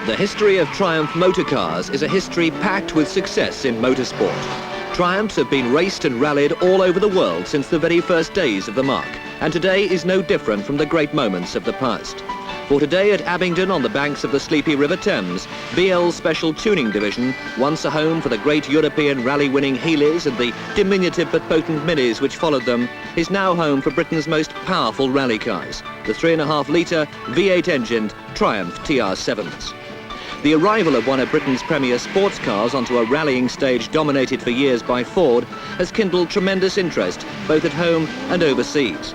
The history of Triumph motor cars is a history packed with success in motorsport. Triumphs have been raced and rallied all over the world since the very first days of the marque, and today is no different from the great moments of the past. For today at Abingdon on the banks of the sleepy River Thames, BL's Special Tuning Division, once a home for the great European rally-winning Healey's and the diminutive but potent Minis which followed them, is now home for Britain's most powerful rally cars, the 3.5-litre V8-engined Triumph TR7s. The arrival of one of Britain's premier sports cars onto a rallying stage dominated for years by Ford has kindled tremendous interest both at home and overseas.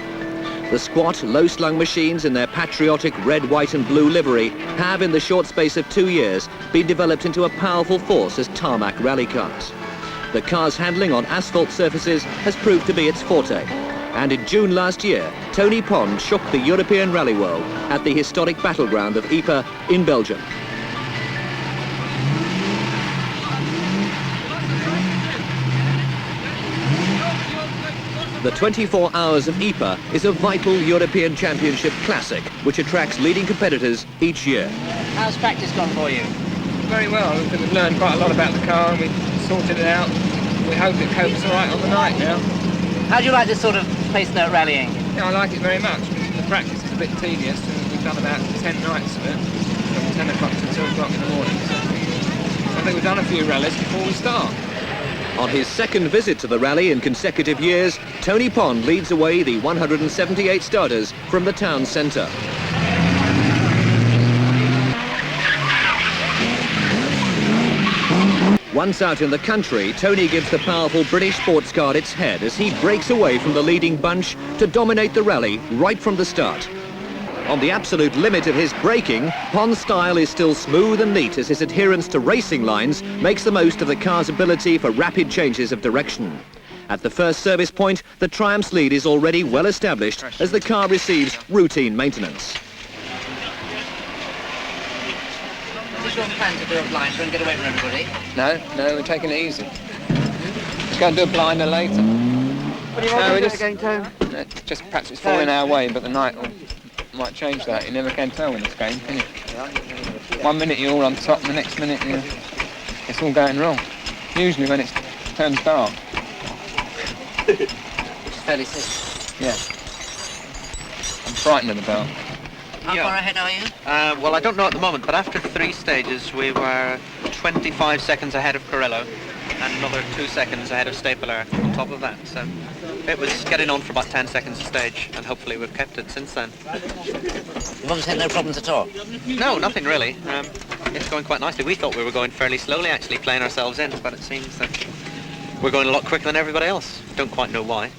The squat, low-slung machines in their patriotic red, white and blue livery have, in the short space of 2 years, been developed into a powerful force as tarmac rally cars. The car's handling on asphalt surfaces has proved to be its forte. And in June last year, Tony Pond shook the European rally world at the historic battleground of Ypres in Belgium. The 24 Hours of Ypres is a vital European Championship classic which attracts leading competitors each year. How's practice gone for you? Very well. I think we've learned quite a lot about the car and we've sorted it out. We hope it copes all right on the night now. How do you like this sort of place note rallying? Yeah, I like it very much. The practice is a bit tedious and we've done about 10 nights of it, from 10 o'clock to 2 o'clock in the morning. So I think we've done a few rallies before we start. On his second visit to the rally in consecutive years, Tony Pond leads away the 178 starters from the town centre. Once out in the country, Tony gives the powerful British sports car its head as he breaks away from the leading bunch to dominate the rally right from the start. On the absolute limit of his braking, Pond's style is still smooth and neat as his adherence to racing lines makes the most of the car's ability for rapid changes of direction. At the first service point, the Triumph's lead is already well established as the car receives routine maintenance. Is your plan to do a blinder and get away from everybody? No, we're taking it easy. We're going to do a blinder later. What do you want to do again, Tone? Just perhaps it's falling our way, but the night might change that. You never can tell in this game, can you? 1 minute you're all on top, and the next minute it's all going wrong. Usually when it turns dark. Which is fairly safe. Yeah. I'm frightened of the dark. How far ahead are you? Well, I don't know at the moment, but after 3 stages we were 25 seconds ahead of Carrillo and another 2 seconds ahead of Stapler on top of that. So it was getting on for about 10 seconds a stage, and hopefully we've kept it since then. You've obviously had no problems at all? No, nothing really. It's going quite nicely. We thought we were going fairly slowly, actually, playing ourselves in, but it seems that we're going a lot quicker than everybody else. Don't quite know why.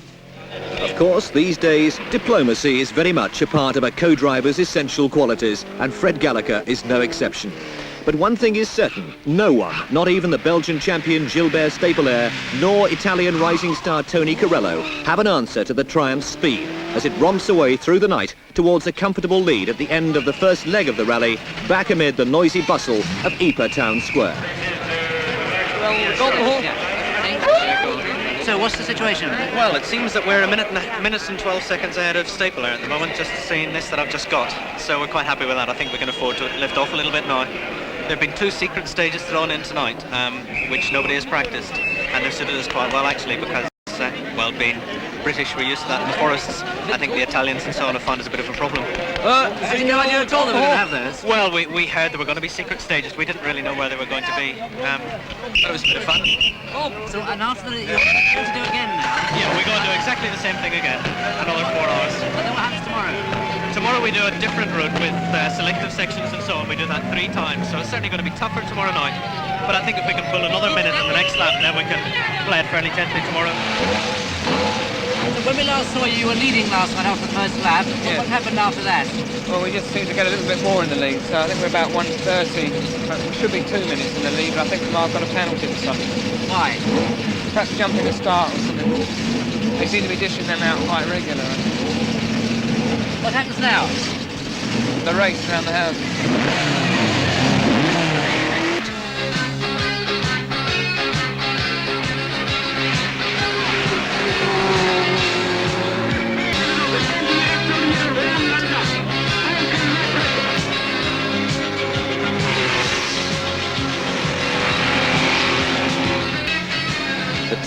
Of course, these days, diplomacy is very much a part of a co-driver's essential qualities, and Fred Gallagher is no exception. But one thing is certain, no one, not even the Belgian champion Gilbert Stapler, nor Italian rising star Tony Carrillo, have an answer to the Triumph's speed as it romps away through the night towards a comfortable lead at the end of the first leg of the rally, back amid the noisy bustle of Ypres Town Square. So what's the situation? Well, it seems that we're a minute and 12 seconds ahead of Stapler at the moment, just seeing this that I've just got. So we're quite happy with that. I think we can afford to lift off a little bit now. There have been 2 secret stages thrown in tonight, which nobody has practiced, and they've suited us quite well actually because, well, being British, we're used to that in the forests. I think the Italians and so on have found us a bit of a problem. Had you no idea at all that we were going to have those? Well, we heard there were going to be secret stages. We didn't really know where they were going to be. But it was a bit of fun. So, and after that, you're going to do again now? Yeah, we're going to do exactly the same thing again. Another 4 hours. And then what happens tomorrow? Tomorrow we do a different route with selective sections and so on. We do that 3 times, so it's certainly going to be tougher tomorrow night. But I think if we can pull another minute on the next lap, then we can play it fairly gently tomorrow. So when we last saw you, you were leading last night after the first lap. Yeah. What happened after that? Well, we just seem to get a little bit more in the lead, so I think we're about 1:30. We should be 2 minutes in the lead, but I think we might have got a penalty or something. Why? Perhaps jumping a start or something. They seem to be dishing them out quite regularly. What happens now? The race around the house.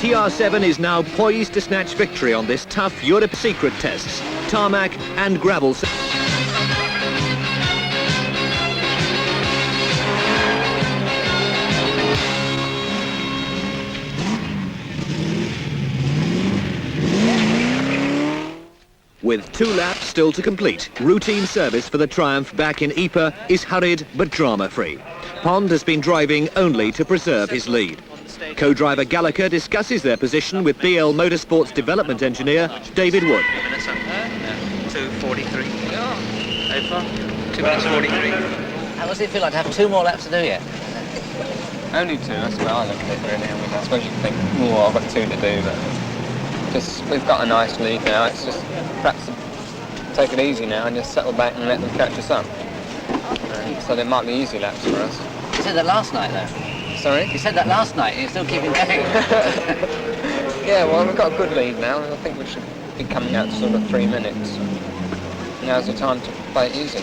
TR7 is now poised to snatch victory on this tough Europe secret tests, tarmac and gravel. With 2 laps still to complete, routine service for the Triumph back in Ypres is hurried but drama-free. Pond has been driving only to preserve his lead. Co-driver Gallagher discusses their position with BL Motorsports development engineer David Wood. 2:43. How far? 2 minutes 43. How does it feel like to have 2 more laps to do yet? Only 2, that's where I look at it really. I mean, I suppose you can think, oh, I've got 2 to do, but just, we've got a nice lead now. It's just perhaps take it easy now and just settle back and let them catch us up. So there might be easy laps for us. You said that last night, though. Sorry? You said that last night, and you're still keeping going. Yeah, well, we've got a good lead now, and I think we should be coming out to sort of 3 minutes. Now's the time to play it easy.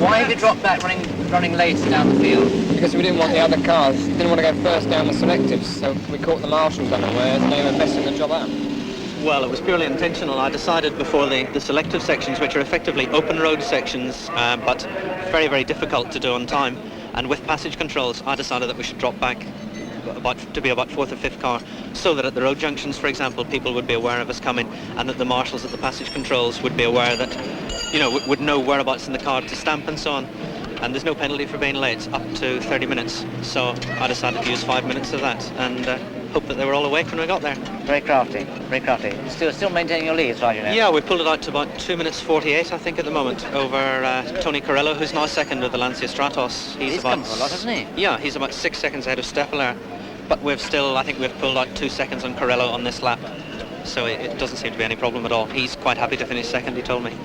Why have you dropped back running later down the field? Because we didn't want the other cars, didn't want to go first down the selectives, so we caught the marshals unawares and they were messing the job up. Well, it was purely intentional. I decided before the selective sections, which are effectively open road sections, but very, very difficult to do on time, and with passage controls, I decided that we should drop back to be about 4th or 5th car, so that at the road junctions, for example, people would be aware of us coming, and that the marshals at the passage controls would be aware that, you know, would know whereabouts in the car to stamp and so on. And there's no penalty for being late, up to 30 minutes. So I decided to use 5 minutes of that, and hope that they were all awake when we got there. Very crafty, very crafty. Still maintaining your lead as far as you know? Yeah, we pulled it out to about 2 minutes 48, I think, at the moment, over Tony Corello, who's now second with the Lancia Stratos. He's come for a lot, hasn't he? Yeah, he's about 6 seconds ahead of Steppeler. But I think we've pulled out 2 seconds on Corello on this lap. So it doesn't seem to be any problem at all. He's quite happy to finish second, he told me.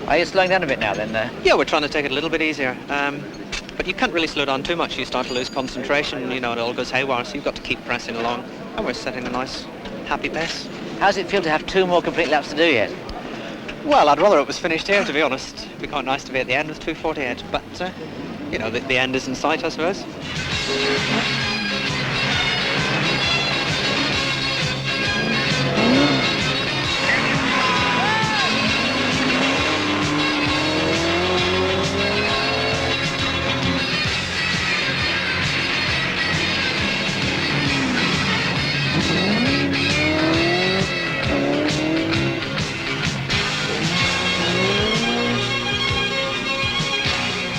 Are you slowing down a bit now then? Yeah, we're trying to take it a little bit easier. But you can't really slow down too much. You start to lose concentration, you know, it all goes haywire, so you've got to keep pressing along. And we're setting a nice, happy pace. How does it feel to have 2 more complete laps to do yet? Well, I'd rather it was finished here, to be honest. It'd be quite nice to be at the end with 2:48, but, you know, the end is in sight, I suppose.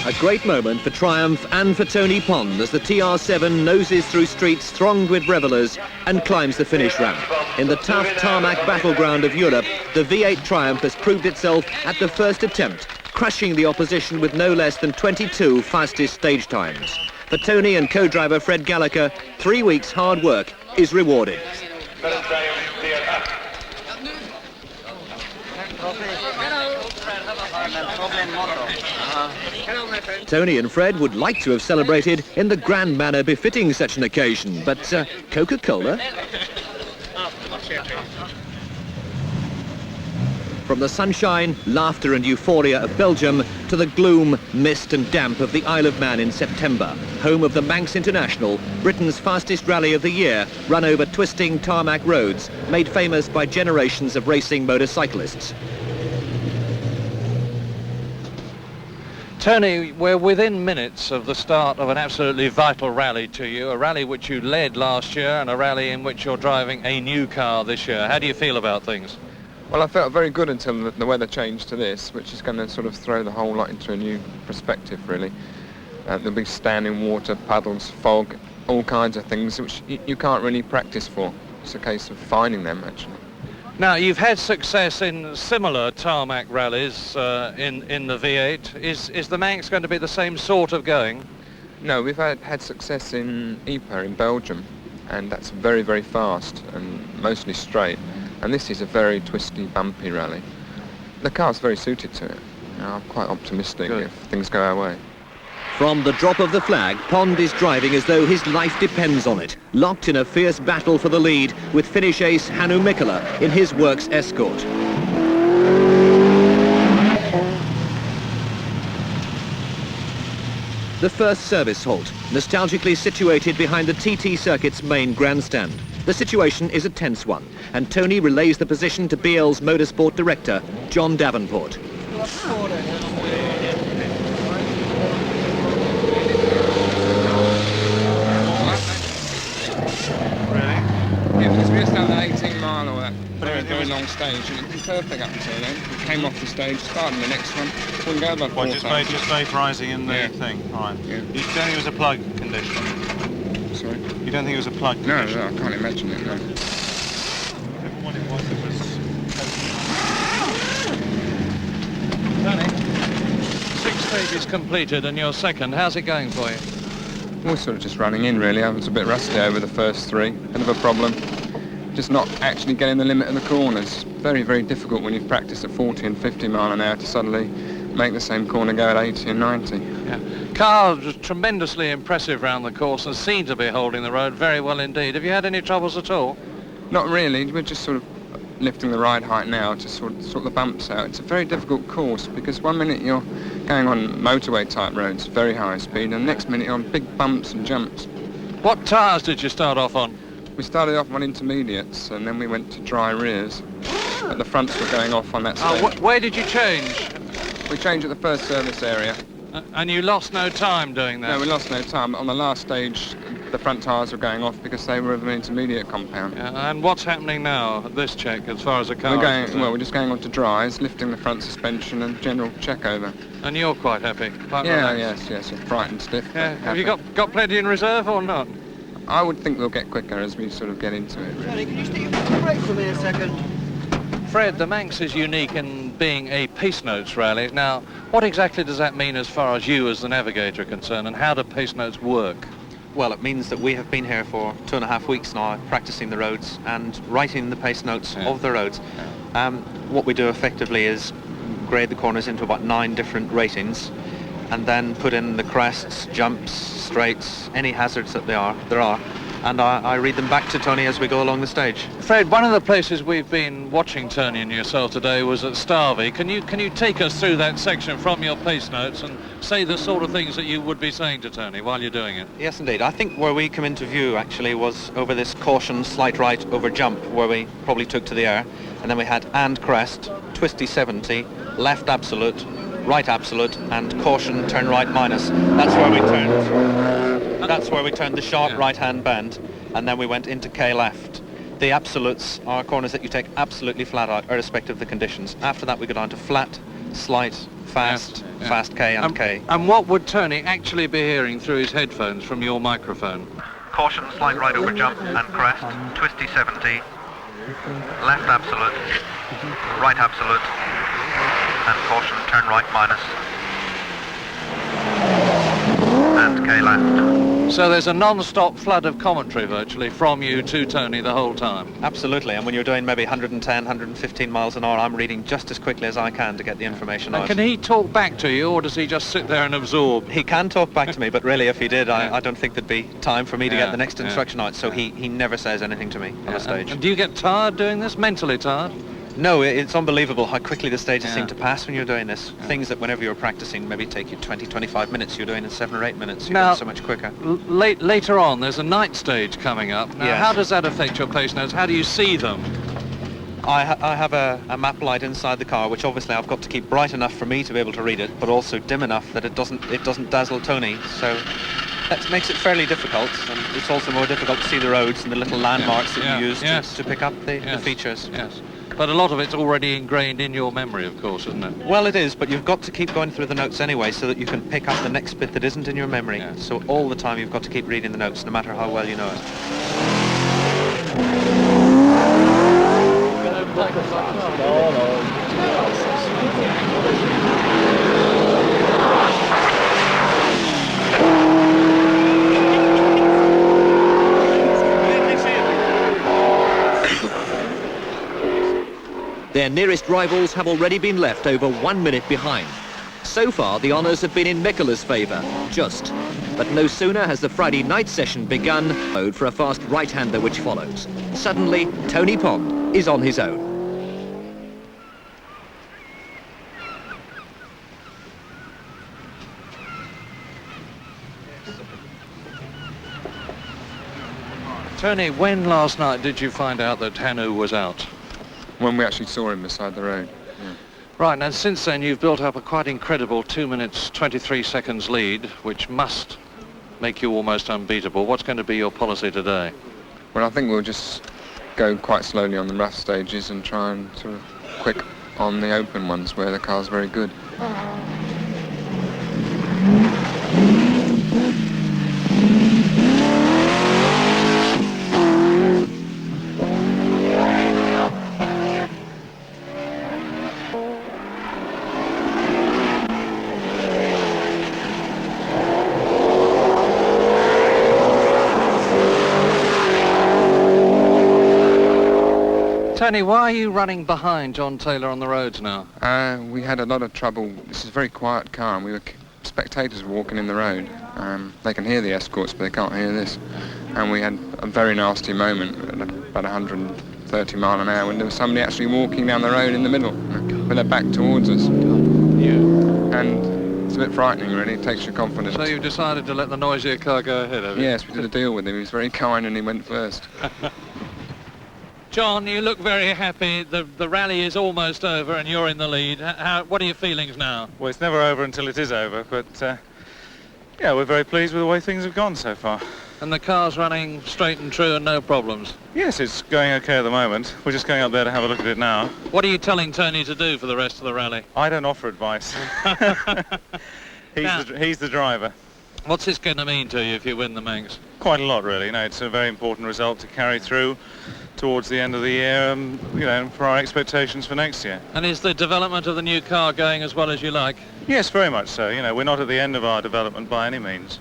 A great moment for Triumph and for Tony Pond as the TR7 noses through streets thronged with revellers and climbs the finish ramp. In the tough tarmac battleground of Europe, the V8 Triumph has proved itself at the first attempt, crushing the opposition with no less than 22 fastest stage times. For Tony and co-driver Fred Gallagher, 3 weeks' hard work is rewarded. Tony and Fred would like to have celebrated in the grand manner befitting such an occasion, but Coca-Cola? From the sunshine, laughter and euphoria of Belgium to the gloom, mist and damp of the Isle of Man in September, home of the Manx International, Britain's fastest rally of the year, run over twisting tarmac roads, made famous by generations of racing motorcyclists. Tony, we're within minutes of the start of an absolutely vital rally to you, a rally which you led last year and a rally in which you're driving a new car this year. How do you feel about things? Well, I felt very good until the weather changed to this, which is going to sort of throw the whole lot into a new perspective, really. There'll be standing water, puddles, fog, all kinds of things which you can't really practice for. It's a case of finding them, actually. Now, you've had success in similar tarmac rallies in the V8. Is the Manx going to be the same sort of going? No, we've had success in Ypres in Belgium, and that's very, very fast and mostly straight. And this is a very twisty, bumpy rally. The car's very suited to it. I'm quite optimistic if things go our way. From the drop of the flag, Pond is driving as though his life depends on it, locked in a fierce battle for the lead with Finnish ace Hannu Mikkola in his Works Escort. The first service halt, nostalgically situated behind the TT Circuit's main grandstand. The situation is a tense one, and Tony relays the position to BL's motorsport director, John Davenport. Yeah, because we just done an 18-mile or that very long stage, and it was perfect up until then. We came off the stage, started the next one, wouldn't go above 4 just vaporising in the thing. All right. Yeah. You don't think it was a plug condition? Sorry? You don't think it was a plug No, condition? no, I can't imagine it, no. What it was. Tony, 6 stages completed and you're second. How's it going for you? We're sort of just running in, really. I was a bit rusty over the first 3. Bit of a problem. Just not actually getting the limit of the corners. Very, very difficult when you've practiced at 40 and 50 mile an hour to suddenly make the same corner go at 80 and 90. Yeah. Car was tremendously impressive round the course and seemed to be holding the road very well indeed. Have you had any troubles at all? Not really. We're just sort of lifting the ride height now to sort the bumps out. It's a very difficult course because one minute you're going on motorway type roads, very high speed, and the next minute you're on big bumps and jumps. What tyres did you start off on? We started off on intermediates and then we went to dry rears. But the fronts were going off on that stage. Where did you change? We changed at the first service area. And you lost no time doing that? No, we lost no time. On the last stage, the front tyres were going off because they were of an intermediate compound. Yeah, and what's happening now at this check as far as the car is concerned? We're just going on to dries, lifting the front suspension and general check over. And you're quite happy? Quite Yeah, relaxed. yes, frightened stiff. Yeah. but Have you happy. got plenty in reserve or not? I would think we'll get quicker as we sort of get into it. Really. Tony, can you stick your brake for me a second? Fred, the Manx is unique in being a pace notes rally. Now, what exactly does that mean as far as you as the navigator are concerned, and how do pace notes work? Well, it means that we have been here for 2.5 weeks now, practicing the roads and writing the pace notes of the roads. What we do effectively is grade the corners into about 9 different ratings, and then put in the crests, jumps, straights, any hazards that there are, and I read them back to Tony as we go along the stage. Fred, one of the places we've been watching Tony and yourself today was at Starvey. Can you take us through that section from your pace notes and say the sort of things that you would be saying to Tony while you're doing it? Yes, indeed. I think where we come into view actually was over this caution, slight right over jump, where we probably took to the air, and then we had and crest, twisty 70, left absolute, right absolute, and caution, turn right minus. That's where we turned. That's where we turned the sharp right-hand bend, and then we went into K left. The absolutes are corners that you take absolutely flat out, irrespective of the conditions. After that, we go down to flat, slight, fast, fast K and K. And what would Tony actually be hearing through his headphones from your microphone? Caution, slight right over jump and crest, twisty 70, left absolute, right absolute, and caution, turn right minus, and K left. So there's a non-stop flood of commentary virtually from you to Tony the whole time. Absolutely, and when you're doing maybe 110, 115 miles an hour, I'm reading just as quickly as I can to get the information And out. can he talk back to you, or does he just sit there and absorb? He can talk back to me, but really if he did, I don't think there'd be time for me to get the next instruction out, so he never says anything to me on the stage. And do you get tired doing this, mentally tired? No, it's unbelievable how quickly the stages seem to pass when you're doing this. Things that whenever you're practicing maybe take you 20, 25 minutes, you're doing in 7 or 8 minutes. You're doing so much quicker. Later on, there's a night stage coming up. Now, Yes. how does that affect your pace notes? How do you see them? I have a map light inside the car, which obviously I've got to keep bright enough for me to be able to read it, but also dim enough that it doesn't dazzle Tony. So that makes it fairly difficult, and it's also more difficult to see the roads and the little landmarks that you use to pick up the features. Yes. But a lot of it's already ingrained in your memory, of course, isn't it? Well, it is, but you've got to keep going through the notes anyway so that you can pick up the next bit that isn't in your memory. Yeah. So all the time you've got to keep reading the notes, no matter how well you know it. Their nearest rivals have already been left over 1 minute behind. So far, the honours have been in Mikola's favour, just. But no sooner has the Friday night session begun, mode for a fast right-hander which follows. Suddenly, Tony Pond is on his own. Tony, when last night did you find out that Hanu was out? When we actually saw him beside the road. Yeah. Right, and since then you've built up a quite incredible 2 minutes 23 seconds lead, which must make you almost unbeatable. What's going to be your policy today? Well, I think we'll just go quite slowly on the rough stages and try and sort of quick on the open ones where the car's very good. Tony, why are you running behind John Taylor on the roads now? We had a lot of trouble. This is a very quiet car, and we were spectators walking in the road. They can hear the escorts, but they can't hear this. And we had a very nasty moment at about 130 mile an hour when there was somebody actually walking down the road in the middle with their back towards us. And it's a bit frightening, really. It takes your confidence. So you've decided to let the noisier car go ahead, have you? Yes, we did a deal with him. He was very kind and he went first. John, you look very happy. The rally is almost over and you're in the lead. What are your feelings now? Well, it's never over until it is over, but yeah, we're very pleased with the way things have gone so far. And the car's running straight and true and no problems? Yes, it's going okay at the moment. We're just going up there to have a look at it now. What are you telling Tony to do for the rest of the rally? I don't offer advice. He's the driver. What's this going to mean to you if you win the Manx? Quite a lot, really. No, it's a very important result to carry through towards the end of the year, you know, for our expectations for next year. And is the development of the new car going as well as you like? Yes, very much so. You know, we're not at the end of our development by any means.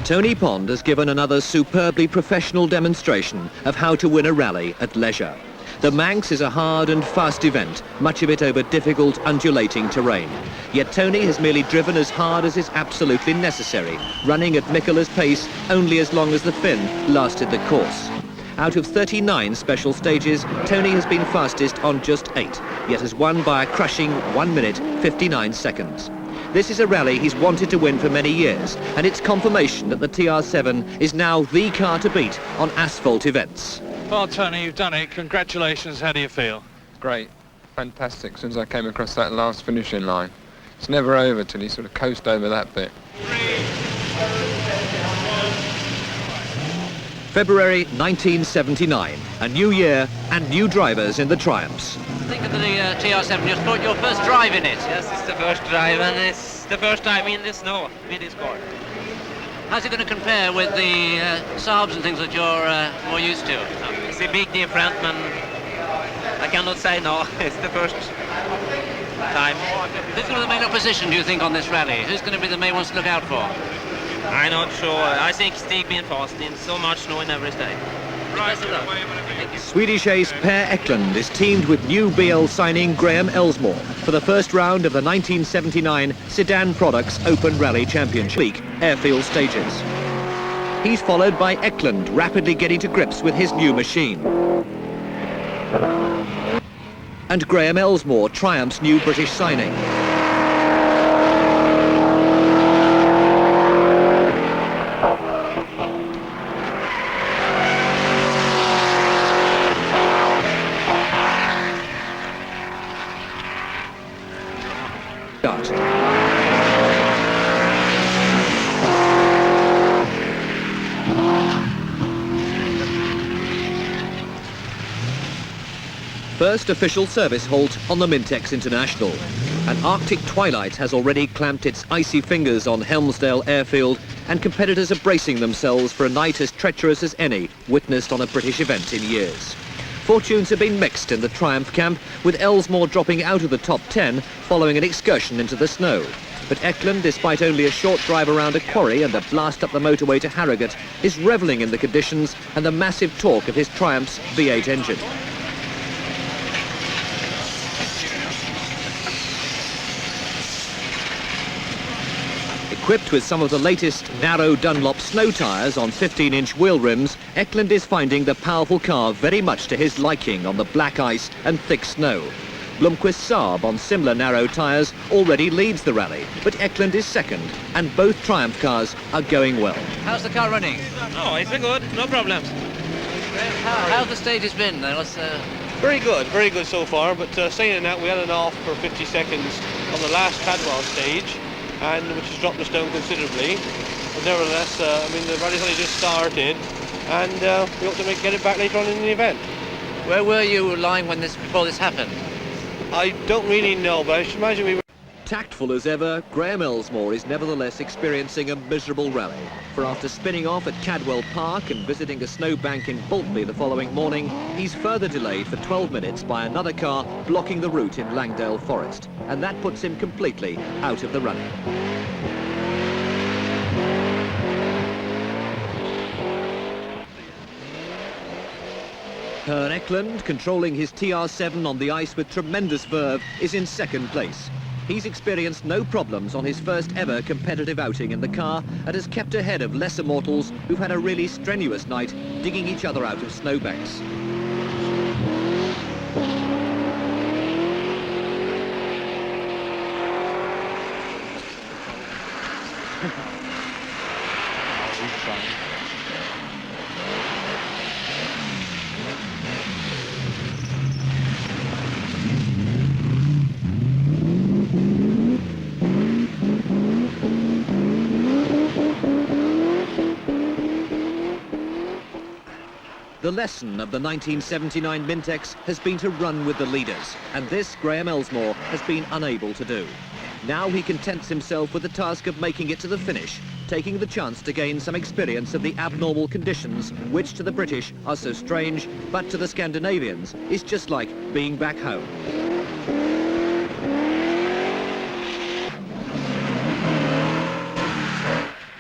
Tony Pond has given another superbly professional demonstration of how to win a rally at leisure. The Manx is a hard and fast event, much of it over difficult, undulating terrain. Yet Tony has merely driven as hard as is absolutely necessary, running at Mikkela's pace only as long as the fin lasted the course. Out of 39 special stages, Tony has been fastest on just 8, yet has won by a crushing 1 minute 59 seconds. This is a rally he's wanted to win for many years, and it's confirmation that the TR7 is now the car to beat on asphalt events. Well, Tony, you've done it. Congratulations. How do you feel? Great. Fantastic. As soon as I came across that last finishing line. It's never over till you sort of coast over that bit. February 1979, a new year and new drivers in the Triumphs. Think of the TR7, your first drive in it. Yes, it's the first drive and it's the first time in the snow with this car. How's it going to compare with the Saabs and things that you're more used to? It's a big difference, but I cannot say no. It's the first time. Who's going to be the main opposition, do you think, on this rally? Who's going to be the main ones to look out for? I'm not sure. I think Stig been fast in so much snow in every state. Right. Swedish ace Per Eklund is teamed with new BL signing Graham Elsmore for the first round of the 1979 Sedan Products Open Rally Championship airfield stages. He's followed by Eklund, rapidly getting to grips with his new machine. And Graham Elsmore, Triumph's new British signing. First official service halt on the Mintex International. An Arctic twilight has already clamped its icy fingers on Helmsdale airfield, and competitors are bracing themselves for a night as treacherous as any witnessed on a British event in years. Fortunes have been mixed in the Triumph camp, with Elsmore dropping out of the top 10 following an excursion into the snow. But Eklund, despite only a short drive around a quarry and a blast up the motorway to Harrogate, is revelling in the conditions and the massive torque of his Triumph's V8 engine. Equipped with some of the latest narrow Dunlop snow tyres on 15-inch wheel rims, Eklund is finding the powerful car very much to his liking on the black ice and thick snow. Blomqvist's Saab on similar narrow tyres already leads the rally, but Eklund is second, and both Triumph cars are going well. How's the car running? Oh, it's good, no problems. How's the stages been? Very good so far, but saying that, we had an off for 50 seconds on the last Cadwell stage, and which has dropped us down considerably. But nevertheless, I mean, the rally's only just started, and we hope to get it back later on in the event. Where were you lying before this happened? I don't really know, but I should imagine we were... Tactful as ever, Graham Elsmore is nevertheless experiencing a miserable rally. For after spinning off at Cadwell Park and visiting a snowbank in Boltley the following morning, he's further delayed for 12 minutes by another car blocking the route in Langdale Forest. And that puts him completely out of the running. Per Eklund, controlling his TR7 on the ice with tremendous verve, is in second place. He's experienced no problems on his first ever competitive outing in the car and has kept ahead of lesser mortals who've had a really strenuous night digging each other out of snowbanks. The lesson of the 1979 Mintex has been to run with the leaders, and this Graham Elsmore has been unable to do. Now he contents himself with the task of making it to the finish, taking the chance to gain some experience of the abnormal conditions, which to the British are so strange, but to the Scandinavians is just like being back home.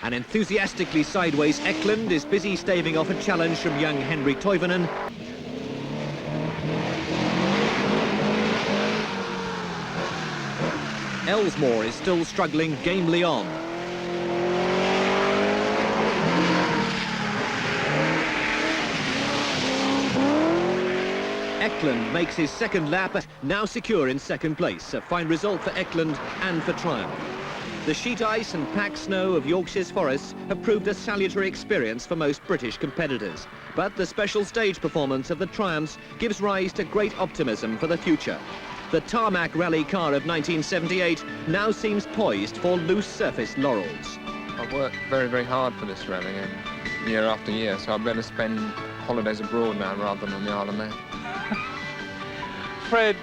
And enthusiastically sideways, Eklund is busy staving off a challenge from young Henry Toivonen. Elsmore is still struggling gamely on. Eklund makes his second lap, now secure in second place. A fine result for Eklund and for Triumph. The sheet ice and packed snow of Yorkshire's forests have proved a salutary experience for most British competitors. But the special stage performance of the Triumphs gives rise to great optimism for the future. The tarmac rally car of 1978 now seems poised for loose surface laurels. I've worked very, very hard for this rally, and year after year, so I better spend holidays abroad now rather than on the Isle of Man. Fred,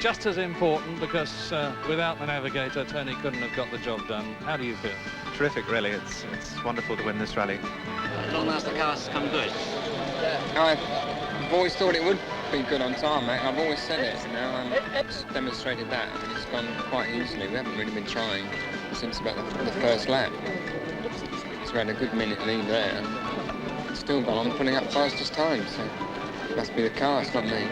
just as important, because without the navigator, Tony couldn't have got the job done. How do you feel? Terrific, really. It's wonderful to win this rally. As long as the car's come good. I've always thought it would be good on tarmac. I've always said it, you know, and it's demonstrated that. I mean, it's gone quite easily. We haven't really been trying since about the first lap. So we had a good minute lead there. It's still gone on pulling up fastest time, so it must be the car, it's not me.